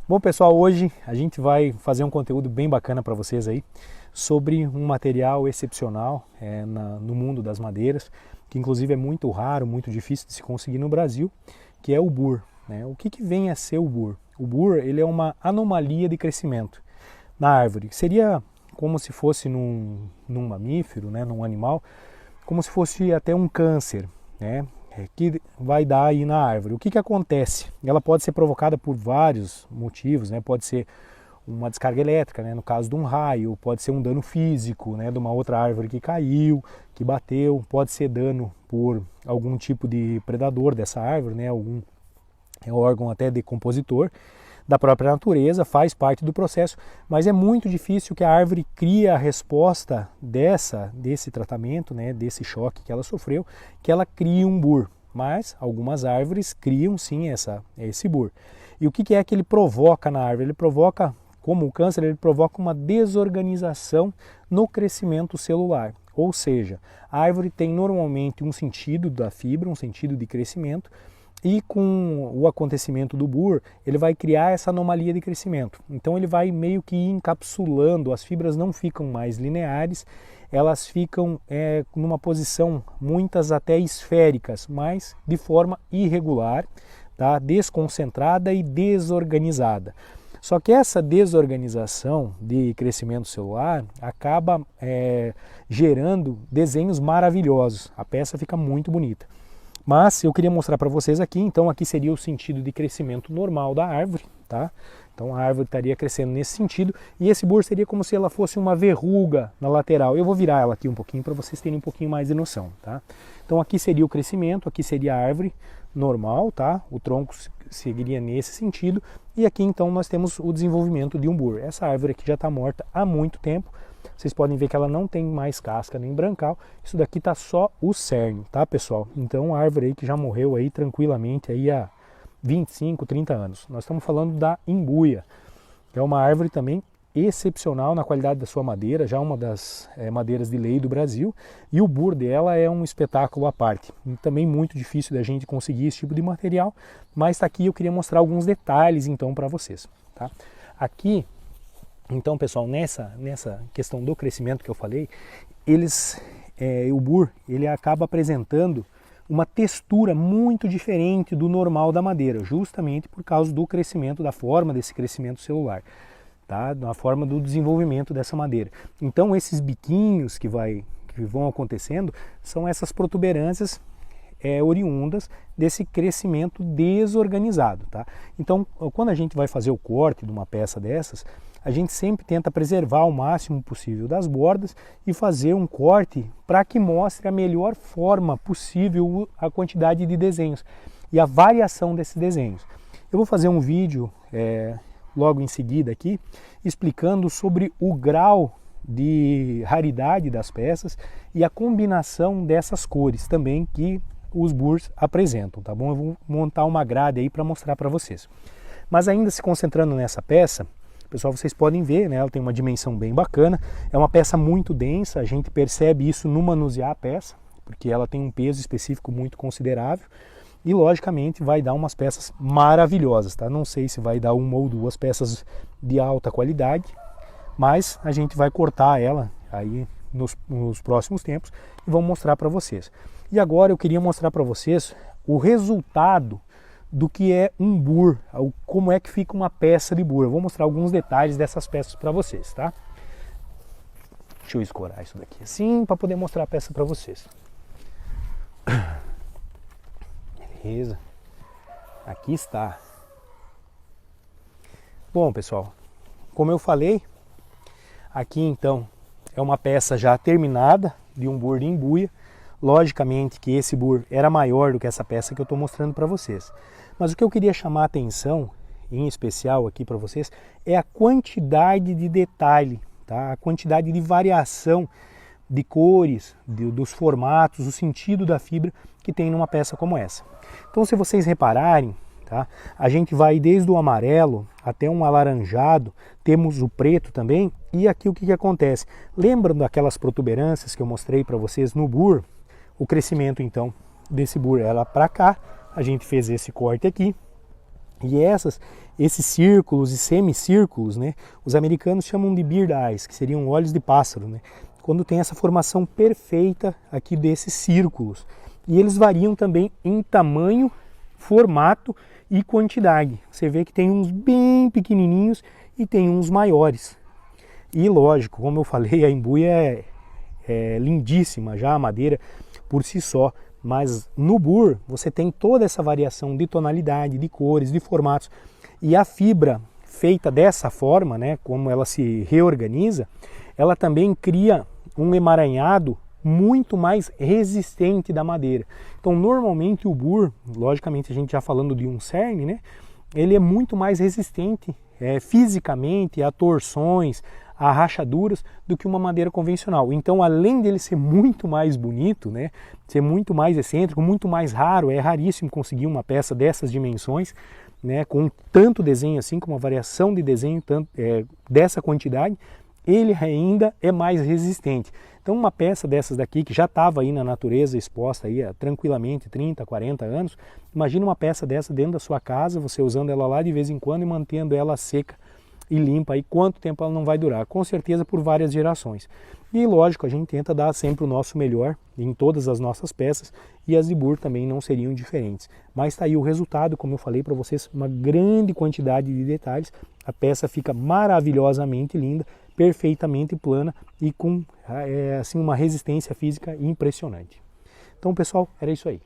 Bom, pessoal, hoje a gente vai fazer um conteúdo bem bacana para vocês aí sobre um material excepcional no mundo das madeiras, que inclusive é muito raro, muito difícil de se conseguir no Brasil, que é o bur, né? O que vem a ser o bur? O bur, ele é uma anomalia de crescimento na árvore. Seria como se fosse num mamífero, né, num animal, como se fosse até um câncer, né, que vai dar aí na árvore. O que acontece? Ela pode ser provocada por vários motivos, né? Pode ser uma descarga elétrica, né? No caso de um raio, pode ser um dano físico, né? De uma outra árvore que caiu, que bateu, pode ser dano por algum tipo de predador dessa árvore, né? Algum órgão até decompositor da própria natureza, faz parte do processo, mas é muito difícil que a árvore crie a resposta desse tratamento, né, desse choque que ela sofreu, que ela crie um bur. Mas algumas árvores criam sim esse bur. E o que é que ele provoca na árvore? Ele provoca, como o câncer, ele provoca uma desorganização no crescimento celular. Ou seja, a árvore tem normalmente um sentido da fibra, um sentido de crescimento, e com o acontecimento do bur, ele vai criar essa anomalia de crescimento. Então ele vai meio que encapsulando, as fibras não ficam mais lineares, elas ficam numa posição, muitas até esféricas, mas de forma irregular, tá? Desconcentrada e desorganizada. Só que essa desorganização de crescimento celular acaba gerando desenhos maravilhosos. A peça fica muito bonita. Mas eu queria mostrar para vocês aqui, então aqui seria o sentido de crescimento normal da árvore, tá? Então a árvore estaria crescendo nesse sentido e esse bur seria como se ela fosse uma verruga na lateral. Eu vou virar ela aqui um pouquinho para vocês terem um pouquinho mais de noção, tá? Então aqui seria o crescimento, aqui seria a árvore normal, tá? O tronco seguiria nesse sentido e aqui então nós temos o desenvolvimento de um bur. Essa árvore aqui já está morta há muito tempo. Vocês podem ver que ela não tem mais casca nem brancal. Isso daqui tá só o cerne, tá, pessoal? Então, a árvore aí que já morreu aí tranquilamente aí há 25, 30 anos. Nós estamos falando da imbuia, que é uma árvore também excepcional na qualidade da sua madeira, já uma das madeiras de lei do Brasil. E o bur dela é um espetáculo à parte. E também muito difícil da gente conseguir esse tipo de material, mas está aqui, eu queria mostrar alguns detalhes então para vocês, tá? Aqui, então, pessoal, nessa questão do crescimento que eu falei, o bur ele acaba apresentando uma textura muito diferente do normal da madeira, justamente por causa do crescimento, da forma desse crescimento celular, tá? Da forma do desenvolvimento dessa madeira. Então, esses biquinhos que vão acontecendo são essas protuberâncias oriundas desse crescimento desorganizado, tá? Então, quando a gente vai fazer o corte de uma peça dessas, a gente sempre tenta preservar o máximo possível das bordas e fazer um corte para que mostre a melhor forma possível a quantidade de desenhos e a variação desses desenhos. Eu vou fazer um vídeo logo em seguida aqui explicando sobre o grau de raridade das peças e a combinação dessas cores também que os burs apresentam, tá bom? Eu vou montar uma grade aí para mostrar para vocês. Mas ainda se concentrando nessa peça, pessoal, vocês podem ver, né, ela tem uma dimensão bem bacana, é uma peça muito densa, a gente percebe isso no manusear a peça, porque ela tem um peso específico muito considerável e logicamente vai dar umas peças maravilhosas, tá? Não sei se vai dar uma ou duas peças de alta qualidade, mas a gente vai cortar ela aí nos próximos tempos e vamos mostrar para vocês. E agora eu queria mostrar para vocês o resultado do que é um bur, como é que fica uma peça de bur. Eu vou mostrar alguns detalhes dessas peças para vocês, tá? Deixa eu escorar isso daqui assim para poder mostrar a peça para vocês. Beleza. Aqui está. Bom, pessoal, como eu falei, aqui então é uma peça já terminada de um bur de embuia. Logicamente que esse bur era maior do que essa peça que eu estou mostrando para vocês. Mas o que eu queria chamar a atenção, em especial aqui para vocês, é a quantidade de detalhe, tá? A quantidade de variação de cores, dos formatos, o sentido da fibra que tem numa peça como essa. Então, se vocês repararem, tá? A gente vai desde o amarelo até um alaranjado, temos o preto também, e aqui o que acontece? Lembram daquelas protuberâncias que eu mostrei para vocês no bur? O crescimento então desse bur era para cá, a gente fez esse corte aqui E esses círculos e semicírculos, né, os americanos chamam de bird eyes, que seriam olhos de pássaro, né, quando tem essa formação perfeita aqui desses círculos. E eles variam também em tamanho, formato e quantidade. Você vê que tem uns bem pequenininhos e tem uns maiores. E lógico, como eu falei, a embuia é lindíssima já, a madeira por si só. Mas no bur você tem toda essa variação de tonalidade, de cores, de formatos. E a fibra feita dessa forma, né, como ela se reorganiza, ela também cria um emaranhado muito mais resistente da madeira. Então normalmente o bur, logicamente a gente já falando de um cerne, né, ele é muito mais resistente fisicamente a torções, a rachaduras do que uma madeira convencional. Então, além dele ser muito mais bonito, né, ser muito mais excêntrico, muito mais raro, é raríssimo conseguir uma peça dessas dimensões, né, com tanto desenho assim, com uma variação de desenho dessa quantidade, ele ainda é mais resistente. Então, uma peça dessas daqui, que já estava aí na natureza exposta aí há tranquilamente 30, 40 anos, imagina uma peça dessa dentro da sua casa, você usando ela lá de vez em quando e mantendo ela seca e limpa, aí quanto tempo ela não vai durar? Com certeza por várias gerações. E lógico, a gente tenta dar sempre o nosso melhor em todas as nossas peças, e as de bur também não seriam diferentes. Mas está aí o resultado, como eu falei para vocês, uma grande quantidade de detalhes, a peça fica maravilhosamente linda, perfeitamente plana e com assim, uma resistência física impressionante. Então pessoal, era isso aí.